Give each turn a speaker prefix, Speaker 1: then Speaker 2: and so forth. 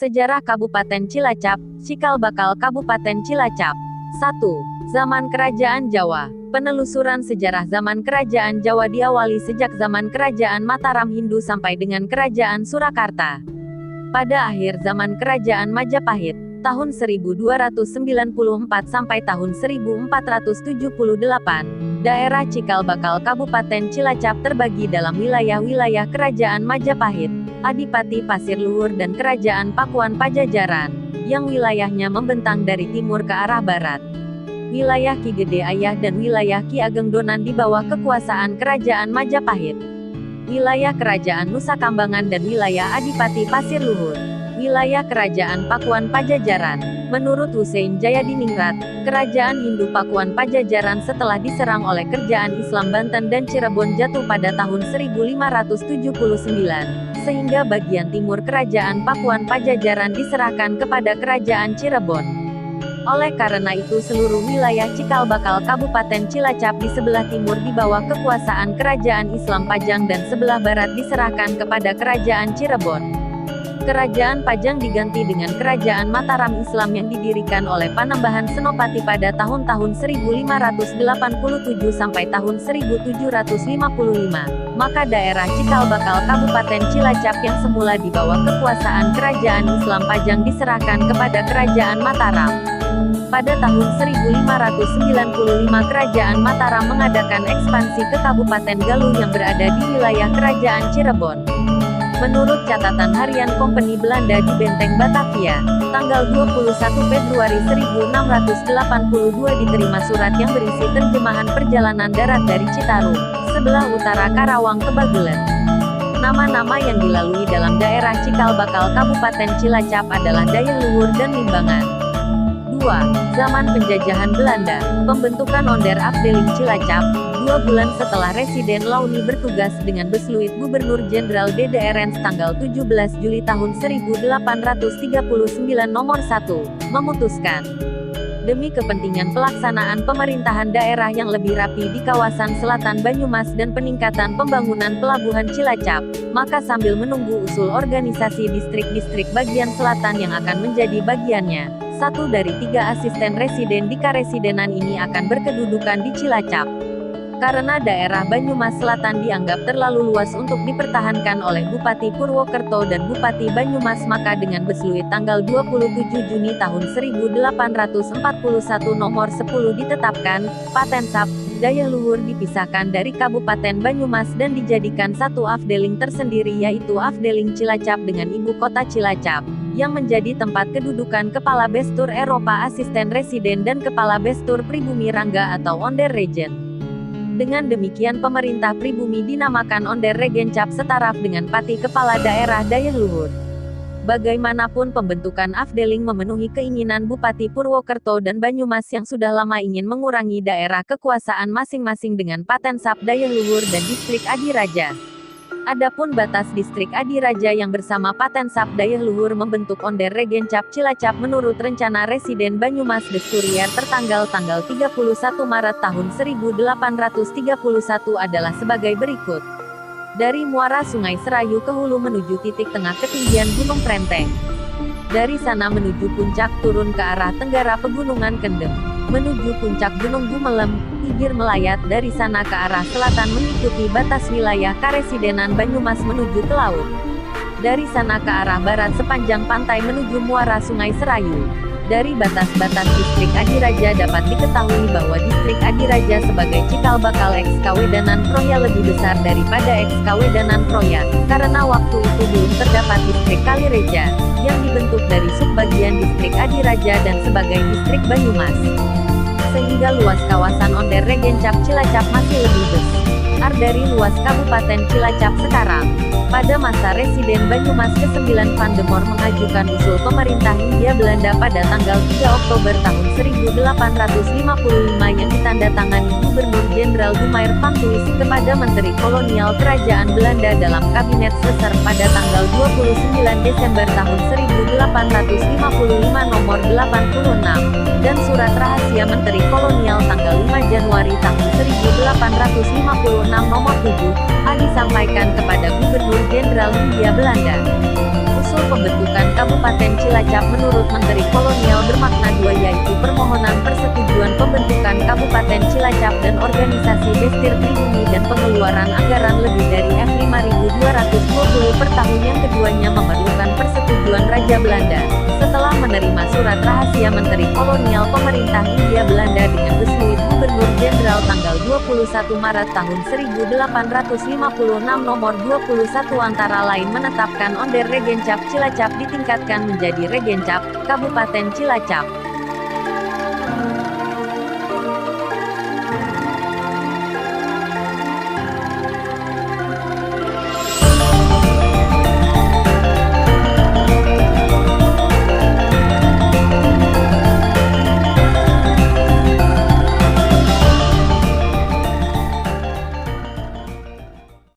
Speaker 1: Sejarah Kabupaten Cilacap, Cikal bakal Kabupaten Cilacap. 1. Zaman Kerajaan Jawa. Penelusuran sejarah zaman Kerajaan Jawa diawali sejak zaman Kerajaan Mataram Hindu sampai dengan Kerajaan Surakarta. Pada akhir zaman Kerajaan Majapahit, tahun 1294 sampai tahun 1478, daerah Cikal bakal Kabupaten Cilacap terbagi dalam wilayah-wilayah Kerajaan Majapahit, Adipati Pasir Luhur dan Kerajaan Pakuan Pajajaran, yang wilayahnya membentang dari timur ke arah barat. Wilayah Ki Gede Ayah dan wilayah Ki Ageng Donan di bawah kekuasaan Kerajaan Majapahit. Wilayah Kerajaan Nusa Kambangan dan wilayah Adipati Pasir Luhur. Wilayah Kerajaan Pakuan Pajajaran. Menurut Hussein Jayadiningrat, Kerajaan Hindu Pakuan Pajajaran setelah diserang oleh Kerajaan Islam Banten dan Cirebon jatuh pada tahun 1579, sehingga bagian timur Kerajaan Pakuan Pajajaran diserahkan kepada Kerajaan Cirebon. Oleh karena itu seluruh wilayah Cikal bakal Kabupaten Cilacap di sebelah timur di bawah kekuasaan Kerajaan Islam Pajang dan sebelah barat diserahkan kepada Kerajaan Cirebon. Kerajaan Pajang diganti dengan Kerajaan Mataram Islam yang didirikan oleh Panembahan Senopati pada tahun-tahun 1587 sampai tahun 1755. Maka daerah Cikal bakal Kabupaten Cilacap yang semula di bawah kekuasaan Kerajaan Islam Pajang diserahkan kepada Kerajaan Mataram. Pada tahun 1595 Kerajaan Mataram mengadakan ekspansi ke Kabupaten Galuh yang berada di wilayah Kerajaan Cirebon. Menurut catatan harian Kompeni Belanda di Benteng Batavia, tanggal 21 Februari 1682 diterima surat yang berisi terjemahan perjalanan darat dari Citarum, sebelah utara Karawang ke Bagulen. Nama-nama yang dilalui dalam daerah Cikal bakal Kabupaten Cilacap adalah Dayeh Luhur dan Limbangan. 2. Zaman penjajahan Belanda. Pembentukan Onder Afdeling Cilacap. 2 bulan setelah Residen Launi bertugas dengan Besluit Gubernur Jenderal DDRN tanggal 17 Juli tahun 1839 nomor 1, memutuskan, demi kepentingan pelaksanaan pemerintahan daerah yang lebih rapi di kawasan selatan Banyumas dan peningkatan pembangunan pelabuhan Cilacap, maka sambil menunggu usul organisasi distrik-distrik bagian selatan yang akan menjadi bagiannya, 1 dari 3 asisten residen di karesidenan ini akan berkedudukan di Cilacap. Karena daerah Banyumas Selatan dianggap terlalu luas untuk dipertahankan oleh Bupati Purwokerto dan Bupati Banyumas, maka dengan Besluit tanggal 27 Juni tahun 1841 nomor 10 ditetapkan, Patensap, Dayeh Luhur dipisahkan dari Kabupaten Banyumas dan dijadikan satu afdeling tersendiri yaitu Afdeling Cilacap dengan ibu kota Cilacap, yang menjadi tempat kedudukan Kepala Bestur Eropa Asisten Residen dan Kepala Bestur Pribumi Rangga atau Onder Regen. Dengan demikian pemerintah pribumi dinamakan Onder Regencap setaraf dengan Pati Kepala Daerah Dayeh Luhur. Bagaimanapun pembentukan Afdeling memenuhi keinginan Bupati Purwokerto dan Banyumas yang sudah lama ingin mengurangi daerah kekuasaan masing-masing dengan Patensap Dayeh Luhur dan Distrik Adiraja. Adapun batas Distrik Adiraja yang bersama Patensap Dayeh Luhur membentuk Onder Regencap Cilacap menurut rencana Residen Banyumas Desturier tertanggal tanggal 31 Maret tahun 1831 adalah sebagai berikut. Dari muara Sungai Serayu ke hulu menuju titik tengah ketinggian Gunung Prenteng. Dari sana menuju puncak turun ke arah tenggara Pegunungan Kendeng. Menuju puncak Gunung Gumelem, Igir melayat dari sana ke arah selatan mengikuti batas wilayah Karesidenan Banyumas menuju ke laut. Dari sana ke arah barat sepanjang pantai menuju muara Sungai Serayu. Dari batas-batas Distrik Adiraja dapat diketahui bahwa Distrik Adiraja sebagai cikal bakal Eks Kawedanan Proya lebih besar daripada Eks Kawedanan Proya, karena waktu itu belum terdapat Distrik Kalireja, yang dibentuk dari subbagian Distrik Adiraja dan sebagai Distrik Banyumas. Sehingga luas kawasan Onder Regencap Cilacap masih lebih besar dari luas Kabupaten Cilacap sekarang. Pada masa Residen Banyumas ke-9 Van de Moor mengajukan usul pemerintah Hindia Belanda pada tanggal 3 Oktober tahun 1855 yang ditandatangani Gubernur Jenderal Dumaer van Tuyst kepada Menteri Kolonial Kerajaan Belanda dalam Kabinet Sesar pada tanggal 29 Desember tahun 1855 nomor 86, dan Surat Rahasia Menteri Kolonial tanggal 5 Januari tahun 1856 nomor 7, disampaikan kepada Gubernur Jenderal Hindia Belanda. Usul pembentukan Kabupaten Cilacap menurut Menteri Kolonial bermakna dua, yaitu permohonan persetujuan pembentukan Kabupaten Cilacap dan organisasi Destir Pribumi dan pengeluaran anggaran lebih dari Rp5.220 per tahun. Yang keduanya memerlukan persetujuan Raja Belanda. Setelah menerima surat rahasia Menteri Kolonial Pemerintah Hindia Belanda dengan besluit Gubernur Jenderal tanggal 21 Maret tahun 1856 nomor 21 antara lain menetapkan Onder Regencap Cilacap ditingkatkan menjadi Regencap Kabupaten Cilacap.